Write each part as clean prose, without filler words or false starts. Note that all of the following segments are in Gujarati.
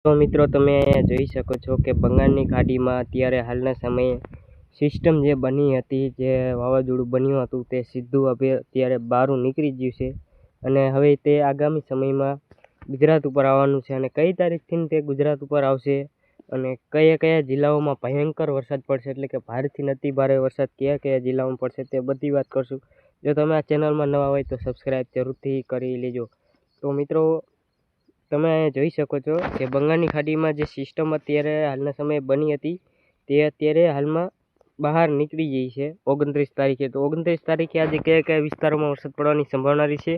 તો મિત્રો તમે અહીંયા જોઈ શકો છો કે બંગાળની ખાડીમાં અત્યારે હાલના સમયે સિસ્ટમ જે બની હતી, જે વાવાઝોડું બન્યું હતું તે સીધું હવે અત્યારે બહારું નીકળી ગયું છે અને હવે તે આગામી સમયમાં ગુજરાત ઉપર આવવાનું છે. અને કઈ તારીખથી તે ગુજરાત ઉપર આવશે અને કયા કયા જિલ્લાઓમાં ભયંકર વરસાદ પડશે, એટલે કે ભારેથી અતિ ભારે વરસાદ કયા કયા જિલ્લાઓમાં પડશે તે બધી વાત કરશું. જો તમે આ ચેનલમાં નવા હોય તો સબસ્ક્રાઈબ જરૂરથી કરી લેજો. તો મિત્રો તમે અહીંયા જોઈ શકો છો કે બંગાળની ખાડીમાં જે સિસ્ટમ અત્યારે હાલના સમયે બની હતી તે અત્યારે હાલમાં બહાર નીકળી ગઈ છે 29 તારીખે. તો 29 તારીખે આજે કયા કયા વિસ્તારોમાં વરસાદ પડવાની સંભાવના રહી છે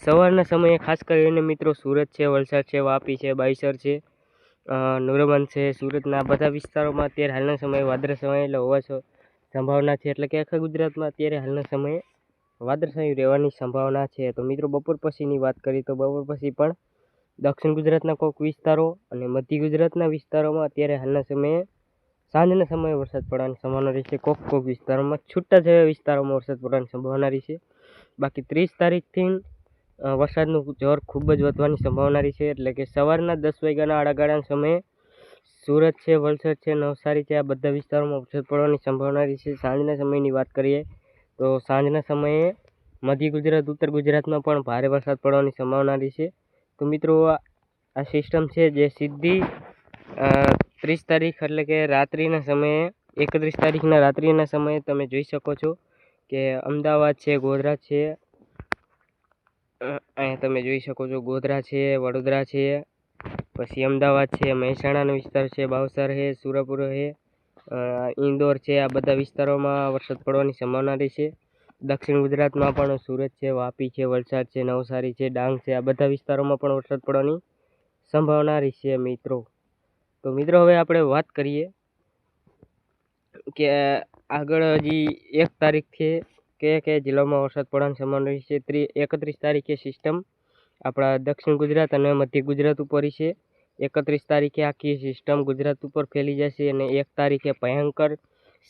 સવારના સમયે, ખાસ કરીને મિત્રો સુરત છે, વલસાડ છે, વાપી છે, બાઈસર છે, નુરબન છે, સુરતના બધા વિસ્તારોમાં અત્યારે હાલના સમયે વાદળછાયું હોવા સંભાવના છે. એટલે કે આખા ગુજરાતમાં અત્યારે હાલના સમયે વાદળછાયું રહેવાની સંભાવના છે. તો મિત્રો બપોર પછીની વાત કરીએ તો બપોર પછી પણ દક્ષિણ ગુજરાતના કોઈક વિસ્તારો અને મધ્ય ગુજરાતના વિસ્તારોમાં અત્યારે હાલના સમયે સાંજના સમયે વરસાદ પડવાની સંભાવના રહેશે. કોઈક વિસ્તારોમાં છૂટાછવાયા વિસ્તારોમાં વરસાદ પડવાની સંભાવના રહેશે. બાકી 30 તારીખથી વરસાદનું જોર ખૂબ જ વધવાની સંભાવના રહેશે. એટલે કે સવારના 10 વાગ્યાના આડાગાળાના સમયે સુરત છે, વલસાડ છે, નવસારી છે, આ બધા વિસ્તારોમાં વરસાદ પડવાની સંભાવના રહેશે. સાંજના સમયની વાત કરીએ તો સાંજના સમયે મધ્ય ગુજરાત, ઉત્તર ગુજરાતમાં પણ ભારે વરસાદ પડવાની સંભાવના રહેશે. તો મિત્રો આ સિસ્ટમ છે જે સીધી 30 તારીખ એટલે કે રાત્રિના સમયે 31 તારીખના રાત્રિના સમયે તમે જોઈ શકો છો કે અમદાવાદ છે, ગોધરા છે, અહીંયા તમે જોઈ શકો છો ગોધરા છે, વડોદરા છે, પછી અમદાવાદ છે, મહેસાણાનો વિસ્તાર છે, બાવસર છે, સુરપુર છે, ઇન્દોર છે, આ બધા વિસ્તારોમાં વરસાદ પડવાની સંભાવના રહેશે. દક્ષિણ ગુજરાતમાં પણ સુરત છે, વાપી છે, વલસાડ છે, નવસારી છે, ડાંગ છે, આ બધા વિસ્તારોમાં પણ વરસાદ પડવાની સંભાવના રહેશે મિત્રો. તો મિત્રો હવે આપણે વાત કરીએ કે આગળ હજી 1 તારીખથી કયા કયા જિલ્લામાં વરસાદ પડવાની સંભાવના રહેશે. 31 તારીખે સિસ્ટમ આપણા દક્ષિણ ગુજરાત અને મધ્ય ગુજરાત ઉપર છે. 31 તારીખે આખી સિસ્ટમ ગુજરાત ઉપર ફેલી જશે અને 1 તારીખે ભયંકર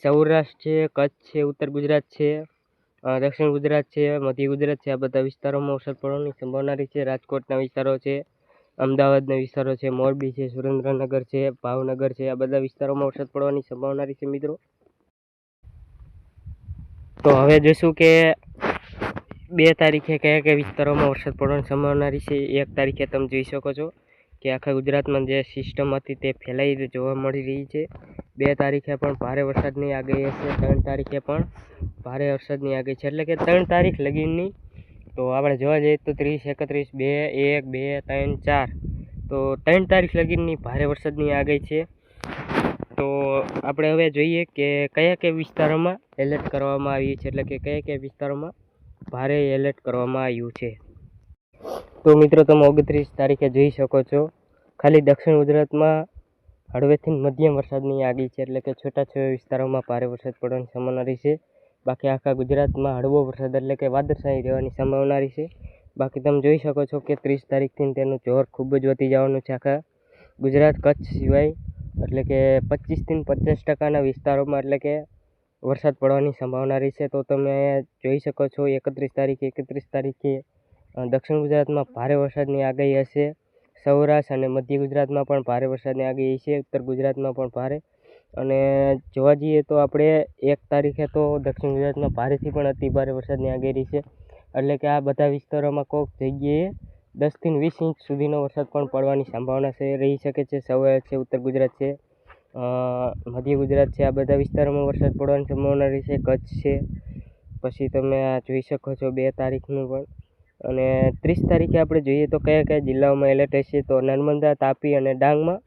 સૌરાષ્ટ્ર છે, કચ્છ છે, ઉત્તર ગુજરાત છે, દક્ષિણ ગુજરાત છે, મધ્ય ગુજરાત છે, આ બધા વિસ્તારોમાં વરસાદ પડવાની સંભાવના રહેશે. રાજકોટના વિસ્તારો છે, અમદાવાદના વિસ્તારો છે, મોરબી છે, સુરેન્દ્રનગર છે, ભાવનગર છે, આ બધા વિસ્તારોમાં વરસાદ પડવાની સંભાવના રહેશે મિત્રો. તો હવે જોઈશું કે 2 તારીખે કયા કયા વિસ્તારોમાં વરસાદ પડવાની સંભાવના રહેશે. 1 તારીખે તમે જોઈ શકો છો કે આખા ગુજરાતમાં જે સિસ્ટમ હતી તે ફેલાઈ જોવા મળી રહી છે. 2 તારીખે પણ ભારે વરસાદની આગાહી હશે. 3 તારીખે પણ ભારે વરસાદની આગાહી છે. એટલે કે 3 તારીખ લગીની તો આપણે જોવા જઈએ તો 30, 31, 2, 1, 2, 3, 4 તો 3 તારીખ લગીની ભારે વરસાદની આગાહી છે. તો આપણે હવે જોઈએ કે કયા કયા વિસ્તારોમાં એલર્ટ કરવામાં આવ્યું છે, એટલે કે કયા કયા વિસ્તારોમાં ભારે એલર્ટ કરવામાં આવ્યું છે. તો મિત્રો તમે 29 તારીખે જોઈ શકો છો ખાલી દક્ષિણ ગુજરાતમાં હળવેથી મધ્યમ વરસાદની આગાહી છે. એટલે કે છૂટાછવાયા વિસ્તારોમાં ભારે વરસાદ પડવાની સંભાવના રહેશે. બાકી આખા ગુજરાતમાં હળવો વરસાદ એટલે કે વાદળછાયું રહેવાની સંભાવના રહેશે. બાકી તમે જોઈ શકો છો કે 30 તારીખથી તેનું જોર ખૂબ જ વધી જવાનું છે આખા ગુજરાત, કચ્છ સિવાય. એટલે કે 25થી 50% વિસ્તારોમાં એટલે કે વરસાદ પડવાની સંભાવના રહેશે. તો તમે જોઈ શકો છો 31 તારીખે દક્ષિણ ગુજરાતમાં ભારે વરસાદની આગાહી હશે. સૌરાષ્ટ્ર અને મધ્ય ગુજરાતમાં પણ ભારે વરસાદની આગાહી છે. ઉત્તર ગુજરાતમાં પણ ભારે. અને જોવા જઈએ તો આપણે 1 તારીખે તો દક્ષિણ ગુજરાતમાં ભારેથી પણ અતિ ભારે વરસાદની આગાહી છે. એટલે કે આ બધા વિસ્તારોમાં કોઈક જગ્યાએ 10થી 20 ઇંચ સુધીનો વરસાદ પણ પડવાની સંભાવના છે રહી શકે છે. સૌરાષ્ટ્ર છે, ઉત્તર ગુજરાત છે, મધ્ય ગુજરાત છે, આ બધા વિસ્તારોમાં વરસાદ પડવાની સંભાવના રહેશે. કચ્છ છે. પછી તમે આ જોઈ શકો છો 2 તારીખનું પણ. અને 30 તારીખે આપણે જોઈએ તો કયા કયા જિલ્લાઓમાં એલર્ટ હશે. તો નર્મદા, તાપી અને ડાંગમાં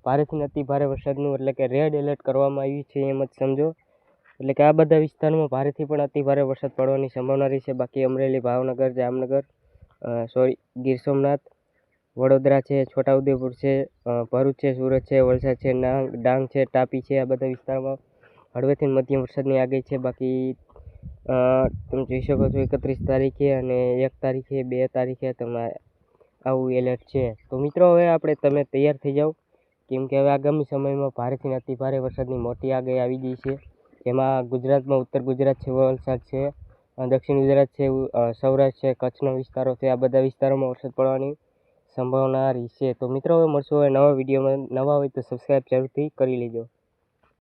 ભારેથી અતિ ભારે વરસાદનું એટલે કે રેડ એલર્ટ કરવામાં આવ્યું છે એમ જ સમજો. એટલે કે આ બધા વિસ્તારોમાં ભારેથી પણ અતિ ભારે વરસાદ પડવાની સંભાવના રહેશે. બાકી અમરેલી, ભાવનગર, જામનગર, ગીર સોમનાથ, વડોદરા છે, છોટાઉદેપુર છે, ભરૂચ છે, સુરત છે, વલસાડ છે, ડાંગ છે, તાપી છે, આ બધા વિસ્તારમાં હળવેથી મધ્યમ વરસાદની આગાહી છે. બાકી તમે જોઈ શકો છો 31 તારીખે અને 1 તારીખે, 2 તારીખે તમારે આવું એલર્ટ છે. તો મિત્રો હવે આપણે તમે તૈયાર થઈ જાઓ, કેમ કે હવે આગામી સમયમાં ભારેથી અતિ ભારે વરસાદની મોટી આગાહી આવી ગઈ છે. જેમાં ગુજરાતમાં ઉત્તર ગુજરાત છે, વલસાડ છે, દક્ષિણ ગુજરાત છે, સૌરાષ્ટ્ર છે, કચ્છના વિસ્તારો છે, આ બધા વિસ્તારોમાં વરસાદ પડવાની સંભાવના રહેશે. તો મિત્રો હવે મળશું હવે નવા વિડીયોમાં. નવા હોય તો સબસ્ક્રાઈબ જરૂરથી કરી લેજો.